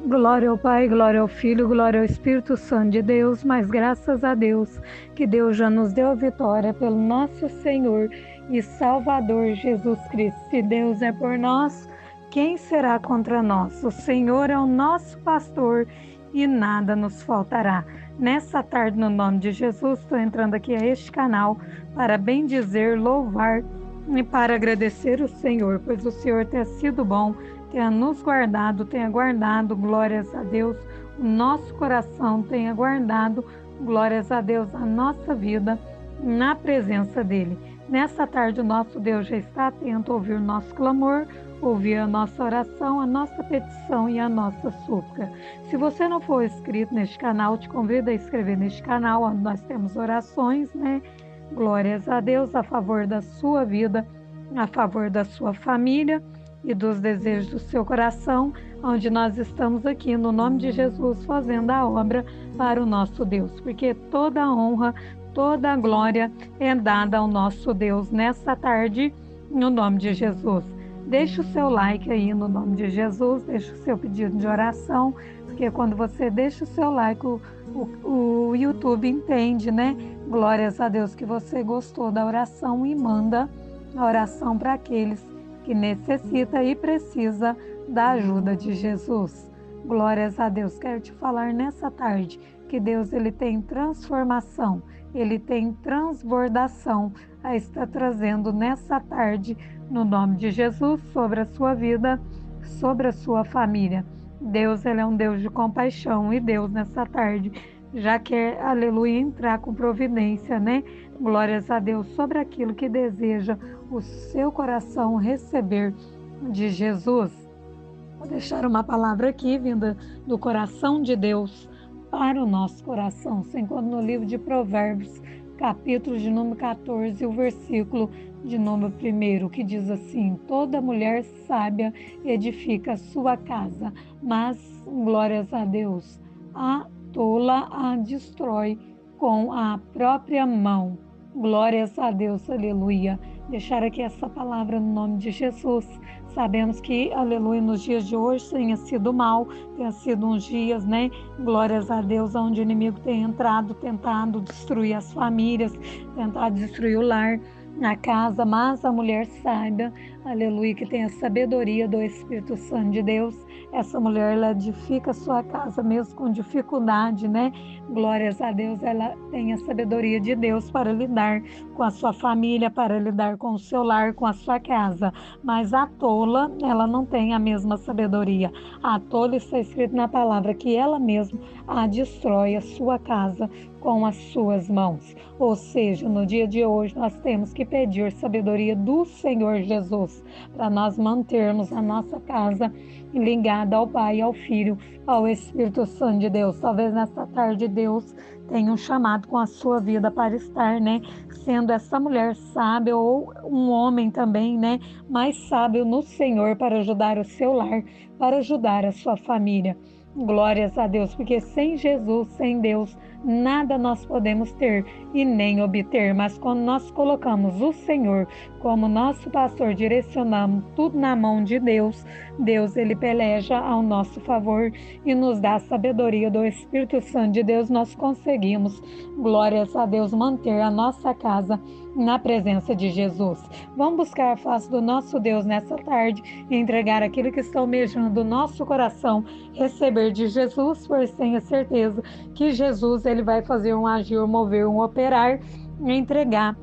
Glória ao Pai, glória ao Filho, glória ao Espírito Santo de Deus, mas graças a Deus que Deus já nos deu a vitória pelo nosso Senhor e Salvador Jesus Cristo. Se Deus é por nós, quem será contra nós? O Senhor é o nosso pastor e nada nos faltará. Nessa tarde, no nome de Jesus, estou entrando aqui a este canal para bendizer, louvar e para agradecer o Senhor, pois o Senhor tem sido bom, tenha nos guardado, tenha guardado, glórias a Deus, o nosso coração tenha guardado, glórias a Deus, a nossa vida na presença dEle. Nessa tarde o nosso Deus já está atento a ouvir o nosso clamor, ouvir a nossa oração, a nossa petição e a nossa súplica. Se você não for inscrito neste canal, te convido a inscrever neste canal, onde nós temos orações, Glórias a Deus, a favor da sua vida, a favor da sua família e dos desejos do seu coração, onde nós estamos aqui no nome de Jesus fazendo a obra para o nosso Deus, porque toda a honra, toda a glória é dada ao nosso Deus nessa tarde, no nome de Jesus. Deixe o seu like aí no nome de Jesus, deixe o seu pedido de oração, porque quando você deixa o seu like, o YouTube entende, Glórias a Deus que você gostou da oração e manda a oração para aqueles que necessita e precisa da ajuda de Jesus. Glórias a Deus. Quero te falar nessa tarde que Deus ele tem transformação, ele tem transbordação a estar trazendo nessa tarde, no nome de Jesus, sobre a sua vida, sobre a sua família. Deus ele é um Deus de compaixão e Deus nessa tarde já quer, aleluia, entrar com providência, Glórias a Deus sobre aquilo que deseja o seu coração receber de Jesus. Vou deixar uma palavra aqui, vinda do coração de Deus para o nosso coração. Se encontra no livro de Provérbios, capítulo de número 14, o versículo de número 1, que diz assim: toda mulher sábia edifica a sua casa, mas, glórias a Deus, a tola a destrói com a própria mão. Glórias a Deus, aleluia. Deixar aqui essa palavra no nome de Jesus. Sabemos que, aleluia, nos dias de hoje tenha sido mal, tenha sido uns dias, Glórias a Deus, onde o inimigo tem entrado, tentado destruir as famílias, tentado destruir o lar, a casa, mas a mulher saiba, aleluia, que tem a sabedoria do Espírito Santo de Deus. Essa mulher, ela edifica a sua casa mesmo com dificuldade, Glórias a Deus, ela tem a sabedoria de Deus para lidar com a sua família, para lidar com o seu lar, com a sua casa. Mas a tola, ela não tem a mesma sabedoria. A tola está escrito na palavra que ela mesma a destrói a sua casa com as suas mãos. Ou seja, no dia de hoje nós temos que pedir sabedoria do Senhor Jesus para nós mantermos a nossa casa ligada ao Pai, ao Filho, ao Espírito Santo de Deus. Talvez nessa tarde Deus tenha um chamado com a sua vida para estar, sendo essa mulher sábia ou um homem também, mais sábio no Senhor para ajudar o seu lar, para ajudar a sua família. Glórias a Deus, porque sem Jesus, sem Deus, nada nós podemos ter e nem obter, mas quando nós colocamos o Senhor como nosso pastor, direcionamos tudo na mão de Deus, Deus ele peleja ao nosso favor e nos dá a sabedoria do Espírito Santo de Deus, nós conseguimos, glórias a Deus, manter a nossa casa na presença de Jesus. Vamos buscar a face do nosso Deus nessa tarde e entregar aquilo que está almejando do nosso coração, receber de Jesus, pois tenha certeza que Jesus ele vai fazer um agir, um mover, um operar e entregar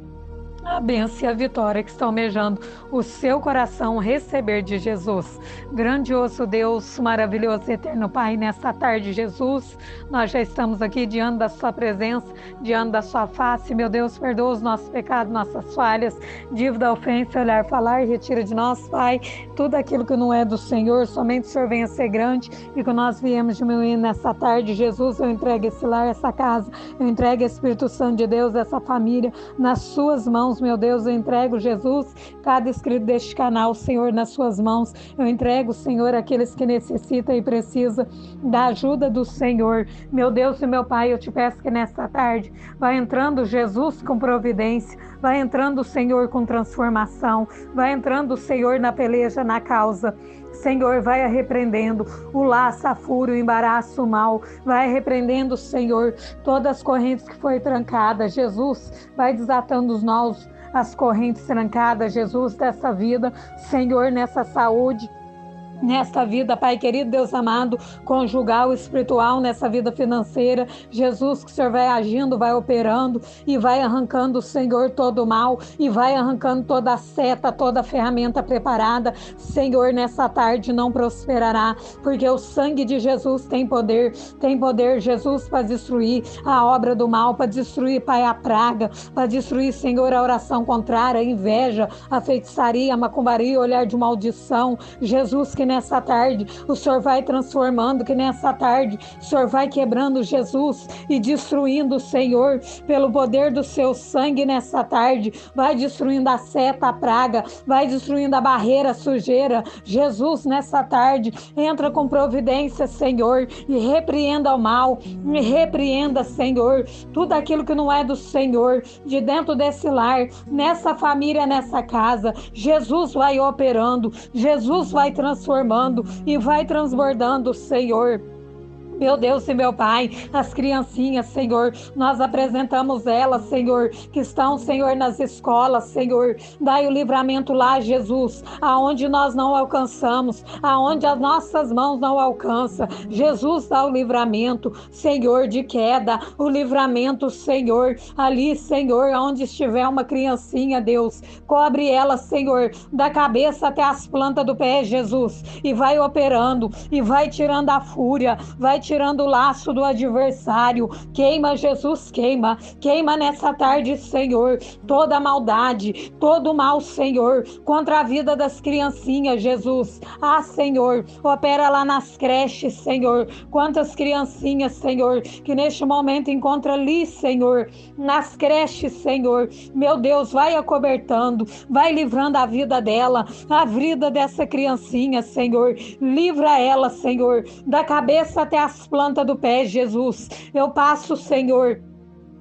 a bênção e a vitória que estão almejando o seu coração receber de Jesus. Grandioso Deus, maravilhoso eterno Pai, nessa tarde, Jesus, nós já estamos aqui diante da sua presença, diante da sua face. Meu Deus, perdoa os nossos pecados, nossas falhas, dívida, ofensa, olhar, falar, e retira de nós, Pai, tudo aquilo que não é do Senhor, somente o Senhor venha ser grande e que nós viemos diminuir nessa tarde. Jesus, eu entrego esse lar, essa casa, eu entrego Espírito Santo de Deus, essa família, nas suas mãos, meu Deus, eu entrego, Jesus, cada inscrito deste canal, Senhor, nas suas mãos. Eu entrego, Senhor, aqueles que necessitam e precisam da ajuda do Senhor. Meu Deus e meu Pai, eu te peço que nesta tarde vai entrando Jesus com providência, vai entrando o Senhor com transformação, vai entrando o Senhor na peleja, na causa. Senhor, vai repreendendo o laço, a fúria, o embaraço, o mal, vai repreendendo, Senhor, todas as correntes que foi trancada. Jesus, vai desatando os nós, as correntes trancadas, Jesus, dessa vida, Senhor, nessa saúde, nesta vida, Pai querido, Deus amado, conjugal, espiritual, nessa vida financeira, Jesus, que o Senhor vai agindo, vai operando e vai arrancando, Senhor, todo o mal e vai arrancando toda a seta, toda a ferramenta preparada, Senhor, nessa tarde não prosperará, porque o sangue de Jesus tem poder, Jesus, para destruir a obra do mal, para destruir, Pai, a praga, para destruir, Senhor, a oração contrária, a inveja, a feitiçaria, a macumbaria, o olhar de maldição, Jesus, que nessa tarde o Senhor vai transformando, que nessa tarde o Senhor vai quebrando, Jesus, e destruindo, Senhor, pelo poder do seu sangue nessa tarde, vai destruindo a seta, a praga, vai destruindo a barreira, a sujeira, Jesus, nessa tarde, entra com providência, Senhor, e repreenda o mal, e repreenda, Senhor, tudo aquilo que não é do Senhor, de dentro desse lar, nessa família, nessa casa, Jesus vai operando, Jesus vai transformando e vai transbordando, Senhor. Meu Deus e meu Pai, as criancinhas, Senhor, nós apresentamos elas, Senhor, que estão, Senhor, nas escolas, Senhor, dai o livramento lá, Jesus, aonde nós não alcançamos, aonde as nossas mãos não alcançam, Jesus, dá o livramento, Senhor, de queda, o livramento, Senhor, ali, Senhor, onde estiver uma criancinha, Deus, cobre ela, Senhor, da cabeça até as plantas do pé, Jesus, e vai operando, e vai tirando a fúria, vai tirando o laço do adversário, queima, Jesus, queima nessa tarde, Senhor, toda a maldade, todo o mal, Senhor, contra a vida das criancinhas, Jesus, Senhor, opera lá nas creches, Senhor, quantas criancinhas, Senhor, que neste momento encontra ali, Senhor, nas creches, Senhor, meu Deus, vai acobertando, vai livrando a vida dela, a vida dessa criancinha, Senhor, livra ela, Senhor, da cabeça até as plantas do pé, Jesus. Eu passo, Senhor,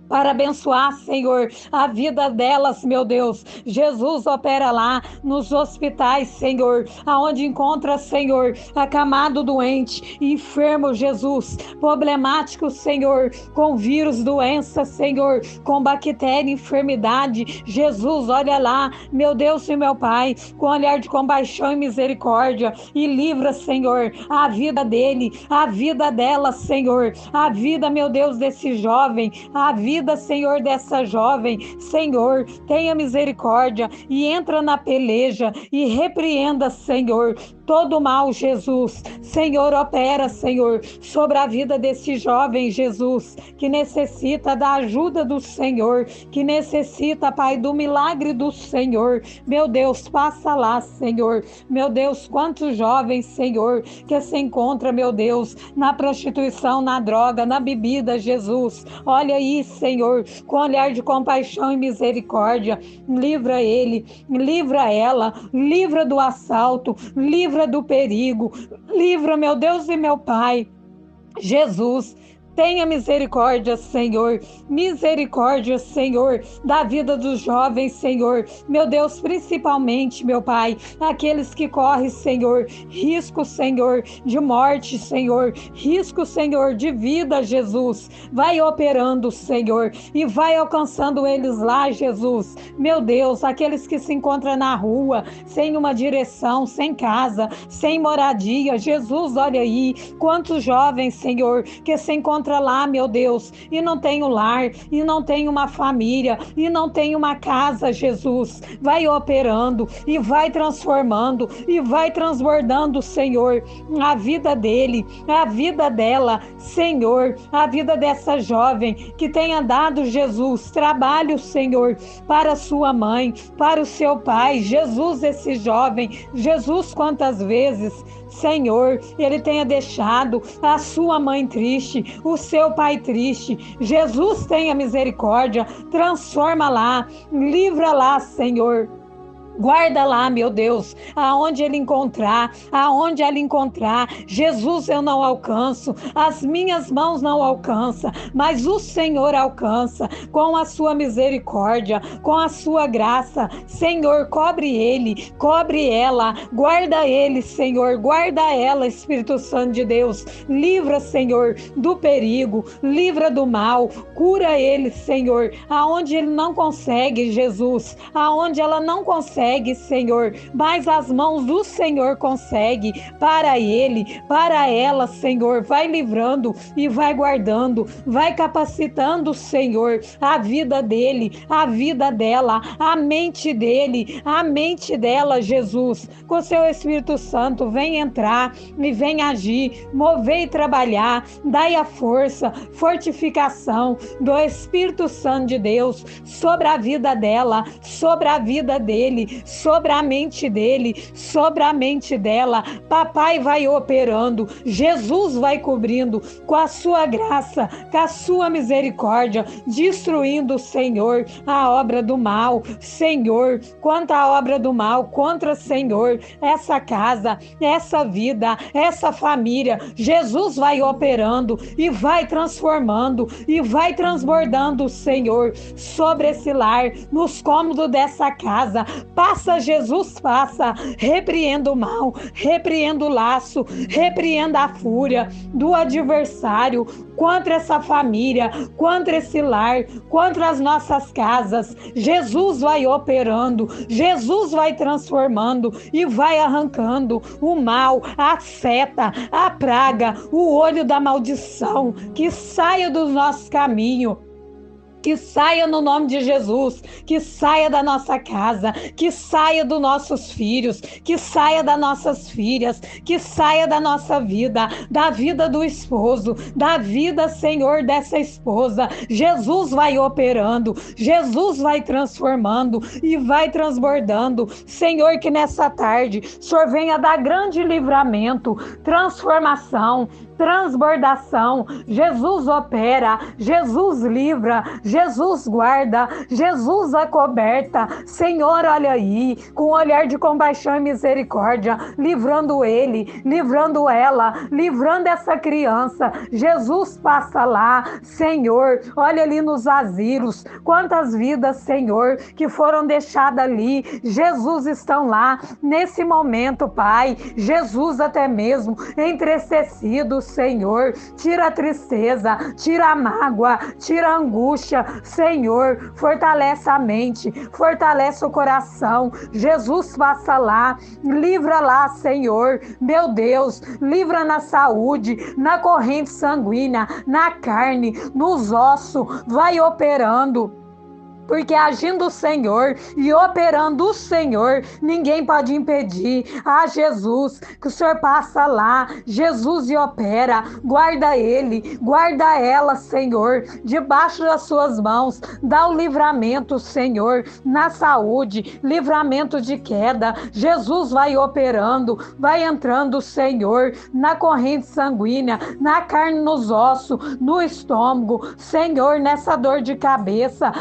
para abençoar, Senhor, a vida delas, meu Deus. Jesus, opera lá nos hospitais, Senhor, aonde encontra, Senhor, acamado doente, enfermo, Jesus, problemático, Senhor, com vírus, doença, Senhor, com bactéria, enfermidade. Jesus, olha lá, meu Deus e meu Pai, com olhar de compaixão e misericórdia, e livra, Senhor, a vida dele, a vida dela, Senhor, a vida, meu Deus, desse jovem, a vida, Senhor, dessa jovem, Senhor, tenha misericórdia e entra na peleja e repreenda, Senhor, todo mal, Jesus. Senhor, opera, Senhor, sobre a vida desse jovem, Jesus, que necessita da ajuda do Senhor, que necessita, Pai, do milagre do Senhor. Meu Deus, passa lá, Senhor. Meu Deus, quantos jovens, Senhor, que se encontra, meu Deus, na prostituição, na droga, na bebida, Jesus. Olha aí, Senhor, com olhar de compaixão e misericórdia. Livra ele, livra ela, livra do assalto, livra do perigo, livra, meu Deus e meu Pai, Jesus. Tenha misericórdia, Senhor, da vida dos jovens, Senhor, meu Deus, principalmente, meu Pai, aqueles que correm, Senhor, risco, Senhor, de morte, Senhor, risco, Senhor, de vida, Jesus, vai operando, Senhor, e vai alcançando eles lá, Jesus, meu Deus, aqueles que se encontram na rua, sem uma direção, sem casa, sem moradia, Jesus, olha aí, quantos jovens, Senhor, que se encontram lá, meu Deus, e não tem um lar, e não tem uma família, e não tem uma casa, Jesus, vai operando, e vai transformando, e vai transbordando, Senhor, a vida dele, a vida dela, Senhor, a vida dessa jovem, que tenha dado, Jesus, trabalho, Senhor, para sua mãe, para o seu pai, Jesus, esse jovem, Jesus, quantas vezes, Senhor, ele tenha deixado a sua mãe triste, o seu pai triste, Jesus, tenha misericórdia, transforma lá, livra lá, Senhor, Guarda lá, meu Deus, aonde ela encontrar, Jesus, eu não alcanço, as minhas mãos não alcançam, mas o Senhor alcança, com a sua misericórdia, com a sua graça. Senhor, cobre ele, cobre ela, guarda ele, Senhor, guarda ela, Espírito Santo de Deus, livra, Senhor, do perigo, livra do mal, cura ele, Senhor, aonde ele não consegue, Jesus, aonde ela não consegue, Senhor, mas as mãos do Senhor conseguem para ele, para ela, Senhor, vai livrando e vai guardando, vai capacitando, Senhor, a vida dele, a vida dela, a mente dele, a mente dela, Jesus, com seu Espírito Santo, vem entrar e vem agir, mover e trabalhar, dai a força, fortificação do Espírito Santo de Deus sobre a vida dela, sobre a vida dele, sobre a mente dele, sobre a mente dela. Papai vai operando, Jesus vai cobrindo com a sua graça, com a sua misericórdia, destruindo, Senhor, a obra do mal. Senhor, quanto à obra do mal contra, Senhor, essa casa, essa vida, essa família, Jesus vai operando e vai transformando e vai transbordando, Senhor, sobre esse lar, nos cômodos dessa casa. Passa, Jesus, passa, repreenda o mal, repreenda o laço, repreenda a fúria do adversário contra essa família, contra esse lar, contra as nossas casas. Jesus vai operando, Jesus vai transformando e vai arrancando o mal, a seta, a praga, o olho da maldição, que saia do nosso caminho. Que saia no nome de Jesus, que saia da nossa casa, que saia dos nossos filhos, que saia das nossas filhas, que saia da nossa vida, da vida do esposo, da vida, Senhor, dessa esposa. Jesus vai operando, Jesus vai transformando e vai transbordando. Senhor, que nessa tarde o Senhor venha dar grande livramento, transformação, transbordação. Jesus opera, Jesus livra, Jesus guarda, Jesus acoberta. Senhor, olha aí, com um olhar de compaixão e misericórdia, livrando ele, livrando ela, livrando essa criança. Jesus passa lá, Senhor, olha ali nos asilos, quantas vidas, Senhor, que foram deixadas ali. Jesus estão lá nesse momento, Pai. Jesus até mesmo entristecido, Senhor, tira a tristeza, tira a mágoa, tira a angústia, Senhor, fortalece a mente, fortalece o coração. Jesus passa lá, livra lá, Senhor, meu Deus, livra na saúde, na corrente sanguínea, na carne, nos ossos, vai operando. Porque agindo o Senhor e operando o Senhor, ninguém pode impedir. Ah, Jesus, que o Senhor passa lá, Jesus e opera, guarda ele, guarda ela, Senhor, debaixo das suas mãos, dá o livramento, Senhor, na saúde, livramento de queda. Jesus vai operando, vai entrando, Senhor, na corrente sanguínea, na carne, nos ossos, no estômago, Senhor, nessa dor de cabeça,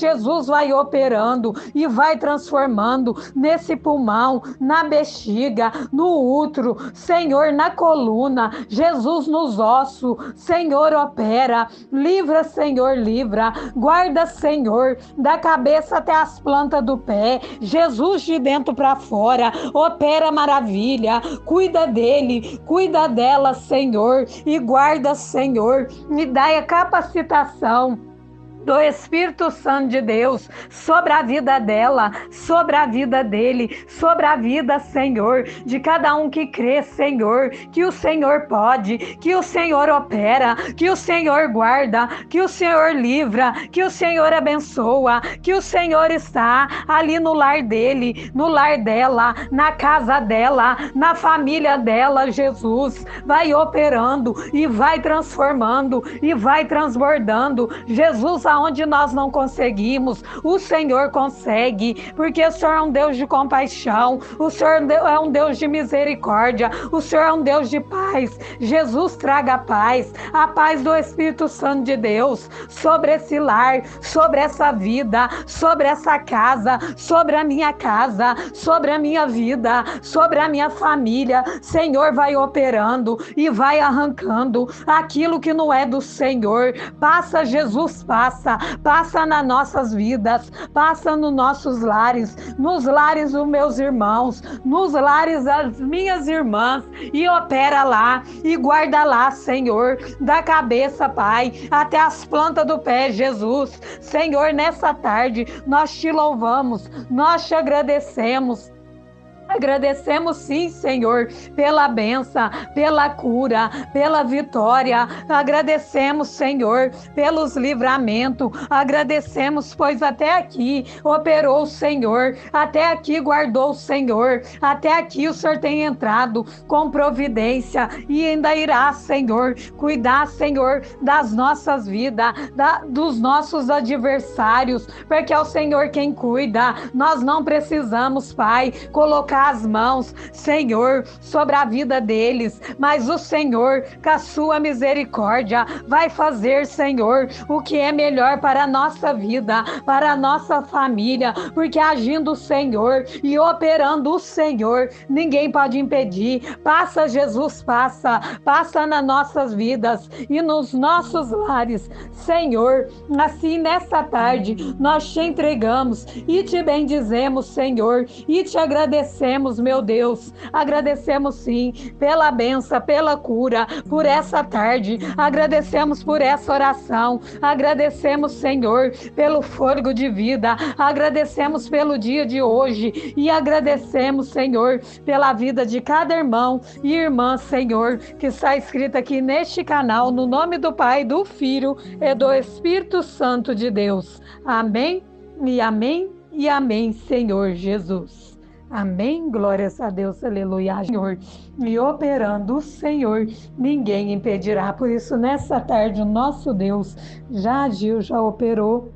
Jesus vai operando e vai transformando nesse pulmão, na bexiga, no útero, Senhor, na coluna, Jesus nos ossos, Senhor, opera, livra, Senhor, livra, guarda, Senhor, da cabeça até as plantas do pé, Jesus de dentro para fora, opera maravilha, cuida dele, cuida dela, Senhor, e guarda, Senhor, me dá a capacitação do Espírito Santo de Deus sobre a vida dela, sobre a vida dele, sobre a vida, Senhor, de cada um que crê, Senhor, que o Senhor pode, que o Senhor opera, que o Senhor guarda, que o Senhor livra, que o Senhor abençoa, que o Senhor está ali no lar dele, no lar dela, na casa dela, na família dela. Jesus vai operando e vai transformando e vai transbordando. Jesus passa onde nós não conseguimos, o Senhor consegue, porque o Senhor é um Deus de compaixão, o Senhor é um Deus de misericórdia, o Senhor é um Deus de paz. Jesus, traga a paz do Espírito Santo de Deus sobre esse lar, sobre essa vida, sobre essa casa, sobre a minha casa, sobre a minha vida, sobre a minha família. Senhor, vai operando e vai arrancando aquilo que não é do Senhor. Passa, Jesus, passa nas nossas vidas, passa nos nossos lares, nos lares dos meus irmãos, nos lares das minhas irmãs, e opera lá e guarda lá, Senhor, da cabeça, Pai, até as plantas do pé, Jesus. Senhor, nessa tarde nós te louvamos, nós te agradecemos. Agradecemos sim, Senhor, pela bênção, pela cura, pela vitória. Agradecemos, Senhor, pelos livramentos. Agradecemos, pois até aqui operou o Senhor, até aqui guardou o Senhor, até aqui o Senhor tem entrado com providência e ainda irá, Senhor, cuidar, Senhor, das nossas vidas, dos nossos adversários, porque é o Senhor quem cuida. Nós não precisamos, Pai, colocar as mãos, Senhor, sobre a vida deles, mas o Senhor, com a sua misericórdia, vai fazer, Senhor, o que é melhor para a nossa vida, para a nossa família, porque agindo o Senhor e operando o Senhor, ninguém pode impedir. Passa, Jesus, passa nas nossas vidas e nos nossos lares, Senhor. Assim, nessa tarde, nós te entregamos e te bendizemos, Senhor, e te agradecemos, meu Deus. Agradecemos sim pela bênção, pela cura, por essa tarde. Agradecemos por essa oração. Agradecemos, Senhor, pelo fôlego de vida. Agradecemos pelo dia de hoje e agradecemos, Senhor, pela vida de cada irmão e irmã, Senhor, que está escrito aqui neste canal, no nome do Pai, do Filho e do Espírito Santo de Deus. Amém e amém e amém, Senhor Jesus. Amém, glórias a Deus, aleluia, Senhor. E operando o Senhor, ninguém impedirá. Por isso, nessa tarde, o nosso Deus já agiu, já operou,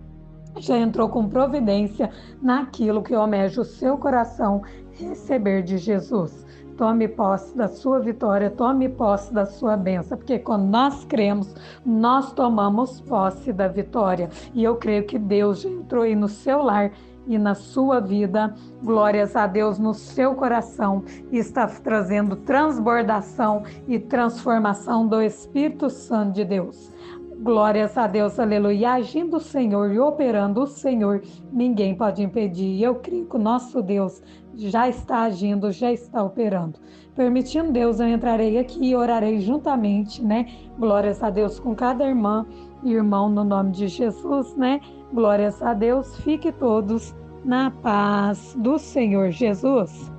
já entrou com providência naquilo que almeja o seu coração receber de Jesus. Tome posse da sua vitória, tome posse da sua bênção, porque quando nós cremos, nós tomamos posse da vitória. E eu creio que Deus já entrou aí no seu lar e na sua vida, glórias a Deus, no seu coração, e está trazendo transbordação e transformação do Espírito Santo de Deus. Glórias a Deus, aleluia. Agindo o Senhor e operando o Senhor, ninguém pode impedir. E eu creio que o nosso Deus já está agindo, já está operando. Permitindo Deus, eu entrarei aqui e orarei juntamente, né? Glórias a Deus com cada irmã e irmão no nome de Jesus, né? Glórias a Deus. Fique todos na paz do Senhor Jesus.